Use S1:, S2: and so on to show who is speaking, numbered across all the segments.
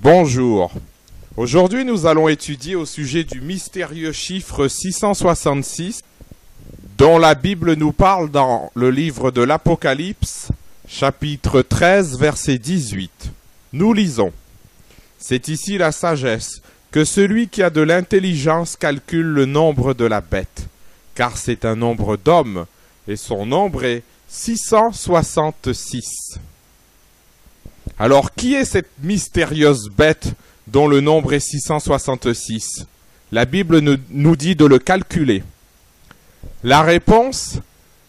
S1: Bonjour. Aujourd'hui, nous allons étudier au sujet du mystérieux chiffre 666 dont la Bible nous parle dans le livre de l'Apocalypse, chapitre 13, verset 18. Nous lisons. C'est ici la sagesse, que celui qui a de l'intelligence calcule le nombre de la bête, car c'est un nombre d'hommes, et son nombre est 666. Alors, qui est cette mystérieuse bête dont le nombre est 666? La Bible nous dit de le calculer. La réponse,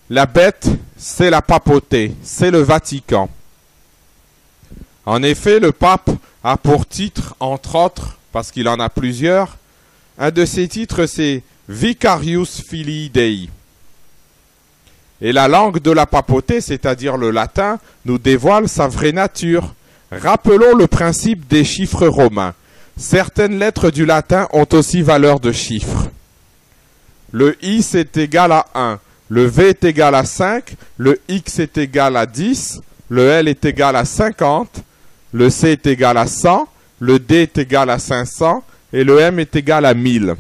S1: la bête, c'est la papauté, c'est le Vatican. En effet, le pape a pour titre, entre autres, parce qu'il en a plusieurs, un de ses titres, c'est Vicarius Filii Dei. Et la langue de la papauté, c'est-à-dire le latin, nous dévoile sa vraie nature. Rappelons le principe des chiffres romains. Certaines lettres du latin ont aussi valeur de chiffres. Le I est égal à 1, le V est égal à 5, le X est égal à 10, le L est égal à 50, le C est égal à 100, le D est égal à 500 et le M est égal à 1000.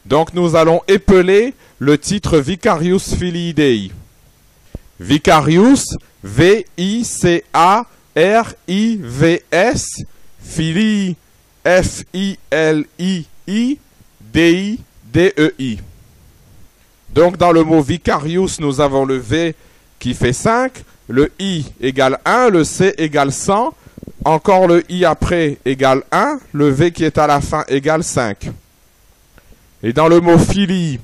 S1: Donc nous allons épeler le titre Vicarius Filii Dei. Vicarius, V-I-C-A-R-I-V-S, Filii, F-I-L-I-I, Dei, D-E-I. Donc dans le mot Vicarius, nous avons le V qui fait 5, le I égale 1, le C égale 100, encore le I après égale 1, le V qui est à la fin égale 5. Et dans le mot Filii,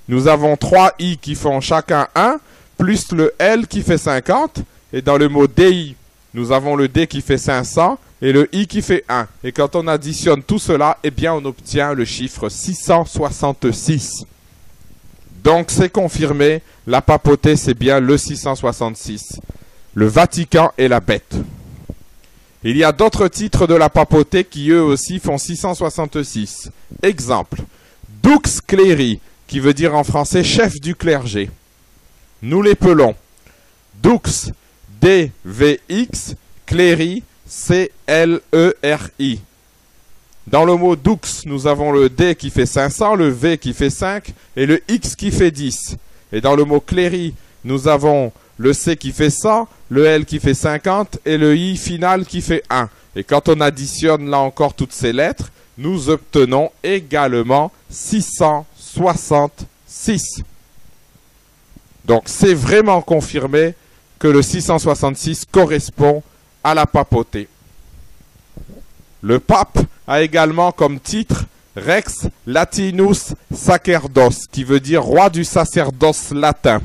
S1: nous avons 3 I qui font chacun 1, plus le L qui fait 50. Et dans le mot Dei, nous avons le D qui fait 500 et le I qui fait 1. Et quand on additionne tout cela, eh bien on obtient le chiffre 666. Donc c'est confirmé, la papauté c'est bien le 666. Le Vatican est la bête. Il y a d'autres titres de la papauté qui eux aussi font 666. Exemple, Dux Cleri, qui veut dire en français chef du clergé. Nous l'épelons. Dux, D-V-X, Cleri, C-L-E-R-I. Dans le mot Dux, nous avons le D qui fait 500, le V qui fait 5 et le X qui fait 10. Et dans le mot Cleri, nous avons le C qui fait 100, le L qui fait 50 et le I final qui fait 1. Et quand on additionne là encore toutes ces lettres, nous obtenons également 666. Donc c'est vraiment confirmé que le 666 correspond à la papauté. Le pape a également comme titre Rex Latinus Sacerdos, qui veut dire roi du sacerdoce latin.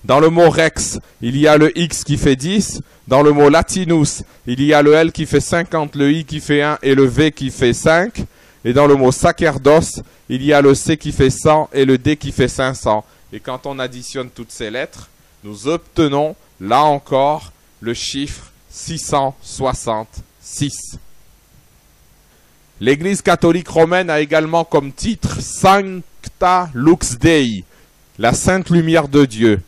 S1: Dans le mot Rex, il y a le X qui fait 10. Dans le mot Latinus, il y a le L qui fait 50, le I qui fait 1 et le V qui fait 5. Et dans le mot Sacerdos, il y a le C qui fait 100 et le D qui fait 500. Et quand on additionne toutes ces lettres, nous obtenons, là encore, le chiffre 666. L'Église catholique romaine a également comme titre Sancta Lux Dei, la sainte lumière de Dieu.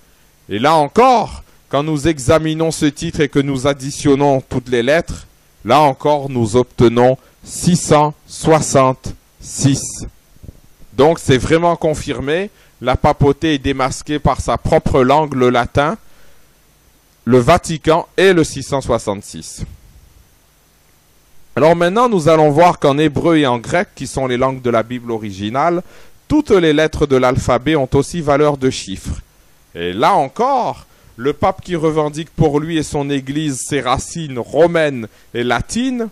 S1: Et là encore, quand nous examinons ce titre et que nous additionnons toutes les lettres, là encore nous obtenons 666. Donc c'est vraiment confirmé, la papauté est démasquée par sa propre langue, le latin, le Vatican et le 666. Alors maintenant nous allons voir qu'en hébreu et en grec, qui sont les langues de la Bible originale, toutes les lettres de l'alphabet ont aussi valeur de chiffres. Et là encore, le pape qui revendique pour lui et son église ses racines romaines et latines,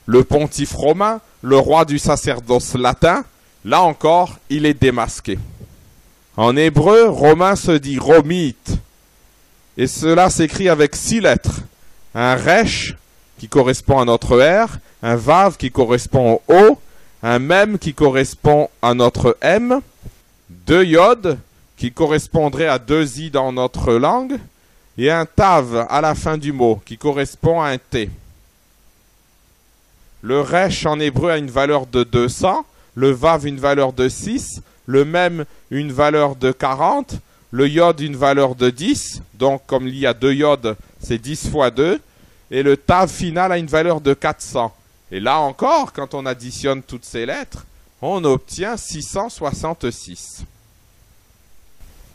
S1: le pontife romain, le roi du sacerdoce latin, là encore, il est démasqué. En hébreu, romain se dit romite, et cela s'écrit avec 6 lettres. Un resh qui correspond à notre R, un vav qui correspond au O, un mem qui correspond à notre M, 2 yod qui correspondrait à 2 i dans notre langue, et un tav à la fin du mot qui correspond à un T. Le resh en hébreu a une valeur de 200, le vav une valeur de 6, le mem une valeur de 40, le yod une valeur de 10, donc comme il y a 2 yods, c'est 10 fois 2, et le tav final a une valeur de 400. Et là encore, quand on additionne toutes ces lettres, on obtient 666.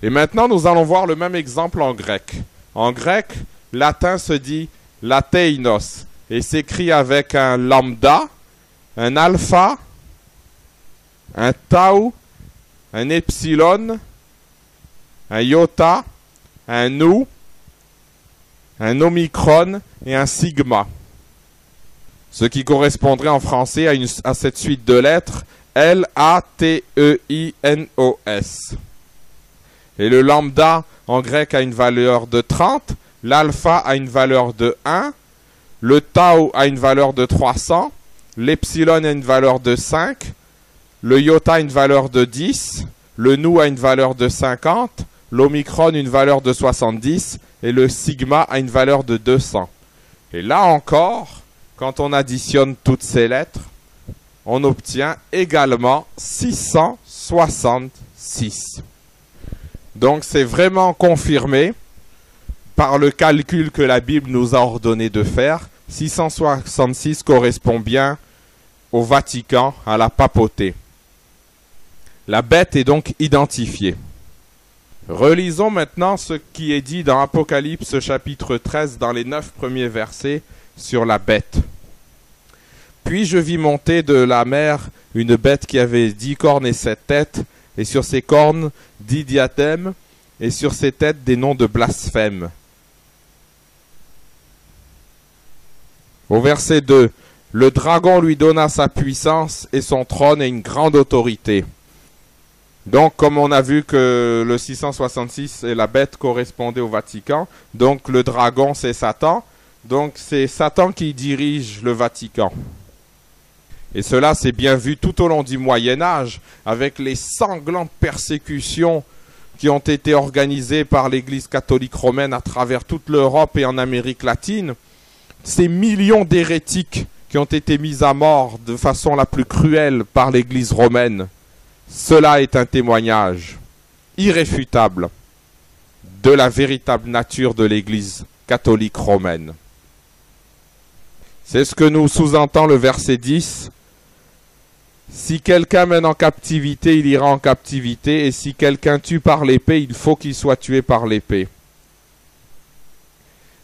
S1: Et maintenant, nous allons voir le même exemple en grec. En grec, latin se dit lateinos et s'écrit avec un lambda, un alpha, un tau, un epsilon, un iota, un nu, un omicron et un sigma. Ce qui correspondrait en français à cette suite de lettres L-A-T-E-I-N-O-S. Et le lambda en grec a une valeur de 30, l'alpha a une valeur de 1, le tau a une valeur de 300, l'epsilon a une valeur de 5, le iota a une valeur de 10, le nu a une valeur de 50, l'omicron une valeur de 70 et le sigma a une valeur de 200. Et là encore, quand on additionne toutes ces lettres, on obtient également 666. Donc c'est vraiment confirmé par le calcul que la Bible nous a ordonné de faire. 666 correspond bien au Vatican, à la papauté. La bête est donc identifiée. Relisons maintenant ce qui est dit dans Apocalypse chapitre 13 dans les 9 premiers versets sur la bête. Puis je vis monter de la mer une bête qui avait 10 cornes et 7 têtes, et sur ses cornes 10 diadèmes, et sur ses têtes des noms de blasphème. Au verset 2, le dragon lui donna sa puissance et son trône et une grande autorité. Donc, comme on a vu que le 666 et la bête correspondaient au Vatican, donc le dragon c'est Satan, donc c'est Satan qui dirige le Vatican. Et cela s'est bien vu tout au long du Moyen-Âge, avec les sanglantes persécutions qui ont été organisées par l'Église catholique romaine à travers toute l'Europe et en Amérique latine. Ces millions d'hérétiques qui ont été mis à mort de façon la plus cruelle par l'Église romaine. Cela est un témoignage irréfutable de la véritable nature de l'Église catholique romaine. C'est ce que nous sous-entend le verset 10. Si quelqu'un mène en captivité, il ira en captivité, et si quelqu'un tue par l'épée, il faut qu'il soit tué par l'épée.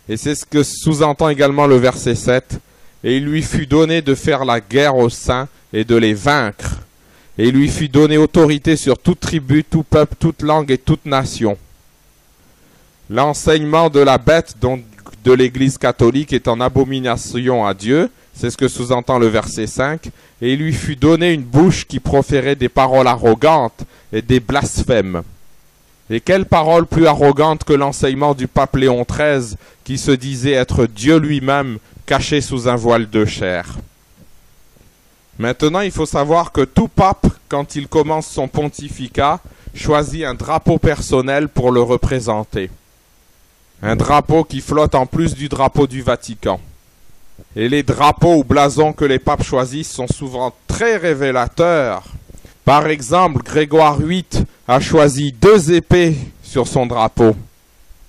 S1: Et c'est ce que sous-entend également le verset 7. Et il lui fut donné de faire la guerre aux saints et de les vaincre. Et il lui fut donné autorité sur toute tribu, tout peuple, toute langue et toute nation. L'enseignement de la bête, donc de l'Église catholique, est en abomination à Dieu. C'est ce que sous-entend le verset 5. Et il lui fut donné une bouche qui proférait des paroles arrogantes et des blasphèmes. Et quelle parole plus arrogante que l'enseignement du pape Léon XIII, qui se disait être Dieu lui-même, caché sous un voile de chair. Maintenant, il faut savoir que tout pape, quand il commence son pontificat, choisit un drapeau personnel pour le représenter. Un drapeau qui flotte en plus du drapeau du Vatican. Et les drapeaux ou blasons que les papes choisissent sont souvent très révélateurs. Par exemple, Grégoire VIII a choisi 2 épées sur son drapeau,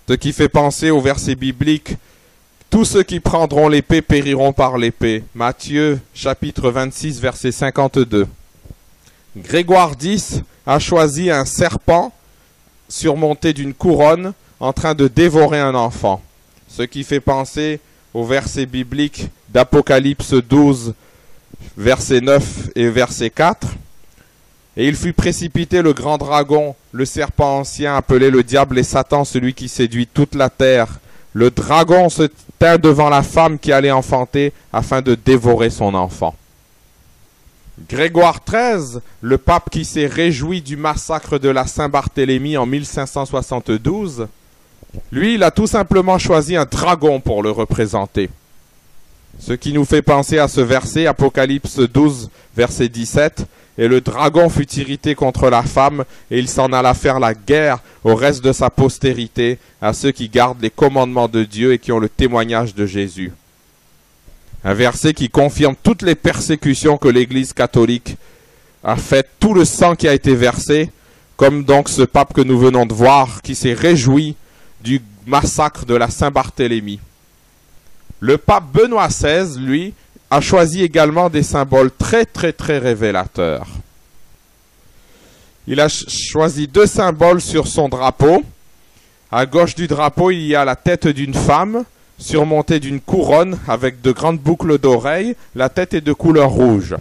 S1: ce qui fait penser au verset biblique « Tous ceux qui prendront l'épée périront par l'épée » Matthieu chapitre 26 verset 52. Grégoire X a choisi un serpent surmonté d'une couronne en train de dévorer un enfant, ce qui fait penser au verset biblique d'Apocalypse 12 verset 9 et verset 4. Et il fut précipité le grand dragon, le serpent ancien appelé le diable et Satan, celui qui séduit toute la terre. Le dragon se tint devant la femme qui allait enfanter afin de dévorer son enfant. Grégoire XIII, le pape qui s'est réjoui du massacre de la Saint-Barthélemy en 1572, lui, il a tout simplement choisi un dragon pour le représenter. Ce qui nous fait penser à ce verset, Apocalypse 12, verset 17. Et le dragon fut irrité contre la femme, et il s'en alla faire la guerre au reste de sa postérité, à ceux qui gardent les commandements de Dieu et qui ont le témoignage de Jésus. Un verset qui confirme toutes les persécutions que l'Église catholique a faites, tout le sang qui a été versé, comme donc ce pape que nous venons de voir, qui s'est réjoui du massacre de la Saint-Barthélemy. Le pape Benoît XVI, lui, a choisi également des symboles très révélateurs. Il a choisi 2 symboles sur son drapeau. À gauche du drapeau, il y a la tête d'une femme, surmontée d'une couronne avec de grandes boucles d'oreilles. La tête est de couleur rouge.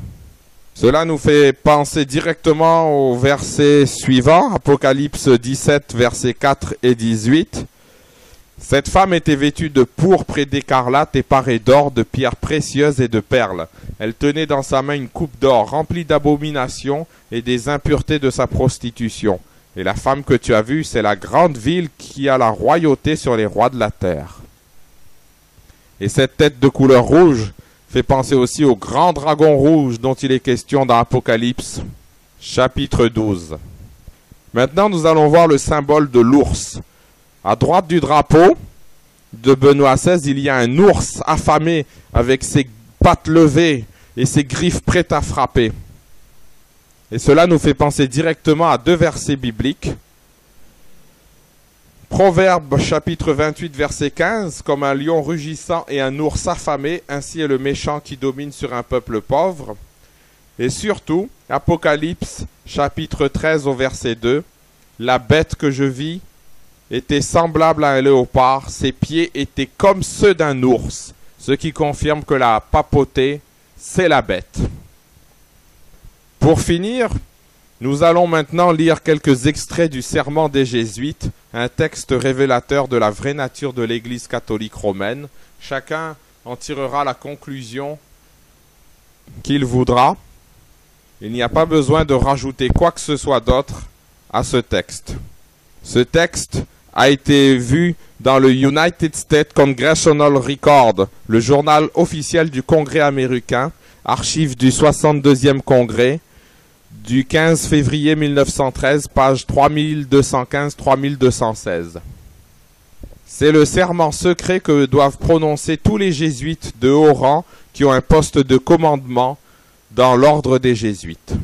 S1: Cela nous fait penser directement au verset suivant, Apocalypse 17, versets 4 et 18. Cette femme était vêtue de pourpre et d'écarlate et parée d'or, de pierres précieuses et de perles. Elle tenait dans sa main une coupe d'or remplie d'abominations et des impuretés de sa prostitution. Et la femme que tu as vue, c'est la grande ville qui a la royauté sur les rois de la terre. Et cette tête de couleur rouge fait penser aussi au grand dragon rouge dont il est question dans Apocalypse, chapitre 12. Maintenant, nous allons voir le symbole de l'ours. À droite du drapeau de Benoît XVI, il y a un ours affamé avec ses pattes levées et ses griffes prêtes à frapper. Et cela nous fait penser directement à 2 versets bibliques. Proverbe chapitre 28 verset 15, comme un lion rugissant et un ours affamé, ainsi est le méchant qui domine sur un peuple pauvre. Et surtout, Apocalypse chapitre 13 au verset 2, la bête que je vis était semblable à un léopard, ses pieds étaient comme ceux d'un ours, ce qui confirme que la papauté, c'est la bête. Pour finir, nous allons maintenant lire quelques extraits du Serment des Jésuites, un texte révélateur de la vraie nature de l'Église catholique romaine. Chacun en tirera la conclusion qu'il voudra. Il n'y a pas besoin de rajouter quoi que ce soit d'autre à ce texte. Ce texte a été vu dans le United States Congressional Record, le journal officiel du Congrès américain, archive du 62e Congrès, du 15 février 1913, page 3215-3216. C'est le serment secret que doivent prononcer tous les jésuites de haut rang qui ont un poste de commandement dans l'ordre des jésuites.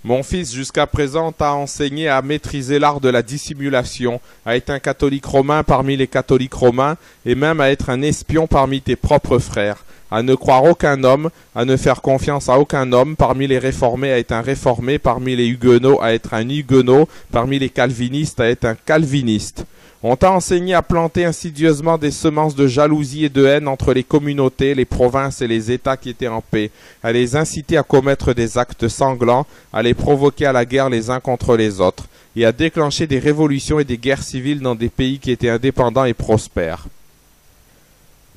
S1: Mon fils, jusqu'à présent, t'a enseigné à maîtriser l'art de la dissimulation, à être un catholique romain parmi les catholiques romains, et même à être un espion parmi tes propres frères, à ne croire aucun homme, à ne faire confiance à aucun homme, parmi les réformés à être un réformé, parmi les huguenots à être un huguenot, parmi les calvinistes à être un calviniste. On t'a enseigné à planter insidieusement des semences de jalousie et de haine entre les communautés, les provinces et les États qui étaient en paix, à les inciter à commettre des actes sanglants, à les provoquer à la guerre les uns contre les autres, et à déclencher des révolutions et des guerres civiles dans des pays qui étaient indépendants et prospères.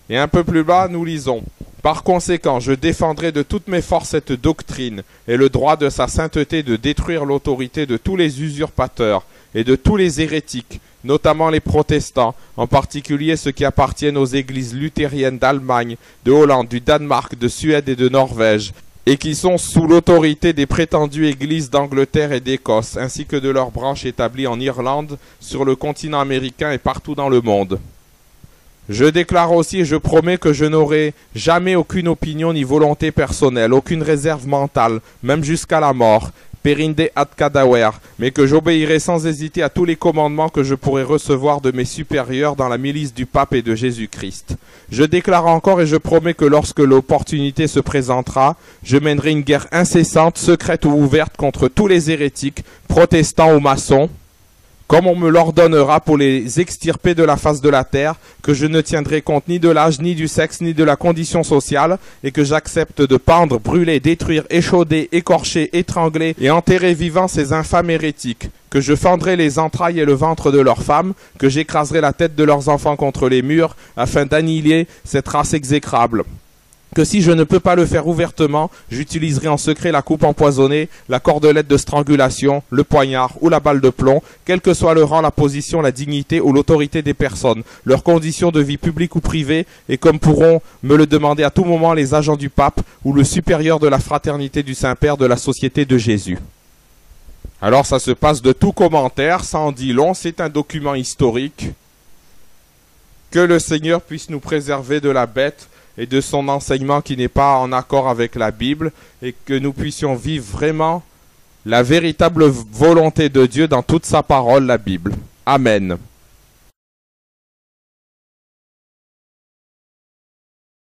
S1: Et un peu plus bas, nous lisons « Par conséquent, je défendrai de toutes mes forces cette doctrine et le droit de sa sainteté de détruire l'autorité de tous les usurpateurs et de tous les hérétiques, notamment les protestants, en particulier ceux qui appartiennent aux églises luthériennes d'Allemagne, de Hollande, du Danemark, de Suède et de Norvège, et qui sont sous l'autorité des prétendues églises d'Angleterre et d'Écosse, ainsi que de leurs branches établies en Irlande, sur le continent américain et partout dans le monde. Je déclare aussi et je promets que je n'aurai jamais aucune opinion ni volonté personnelle, aucune réserve mentale, même jusqu'à la mort, perinde ad cadaver, mais que j'obéirai sans hésiter à tous les commandements que je pourrai recevoir de mes supérieurs dans la milice du pape et de Jésus-Christ. Je déclare encore et je promets que lorsque l'opportunité se présentera, je mènerai une guerre incessante, secrète ou ouverte contre tous les hérétiques, protestants ou maçons, comme on me l'ordonnera pour les extirper de la face de la terre, que je ne tiendrai compte ni de l'âge, ni du sexe, ni de la condition sociale, et que j'accepte de pendre, brûler, détruire, échauder, écorcher, étrangler et enterrer vivants ces infâmes hérétiques, que je fendrai les entrailles et le ventre de leurs femmes, que j'écraserai la tête de leurs enfants contre les murs, afin d'annihiler cette race exécrable. Que si je ne peux pas le faire ouvertement, j'utiliserai en secret la coupe empoisonnée, la cordelette de strangulation, le poignard ou la balle de plomb, quel que soit le rang, la position, la dignité ou l'autorité des personnes, leurs conditions de vie publique ou privée, et comme pourront me le demander à tout moment les agents du pape ou le supérieur de la fraternité du Saint-Père de la Société de Jésus. Alors ça se passe de tout commentaire, ça en dit long, c'est un document historique. Que le Seigneur puisse nous préserver de la bête et de son enseignement qui n'est pas en accord avec la Bible, et que nous puissions vivre vraiment la véritable volonté de Dieu dans toute sa parole, la Bible. Amen.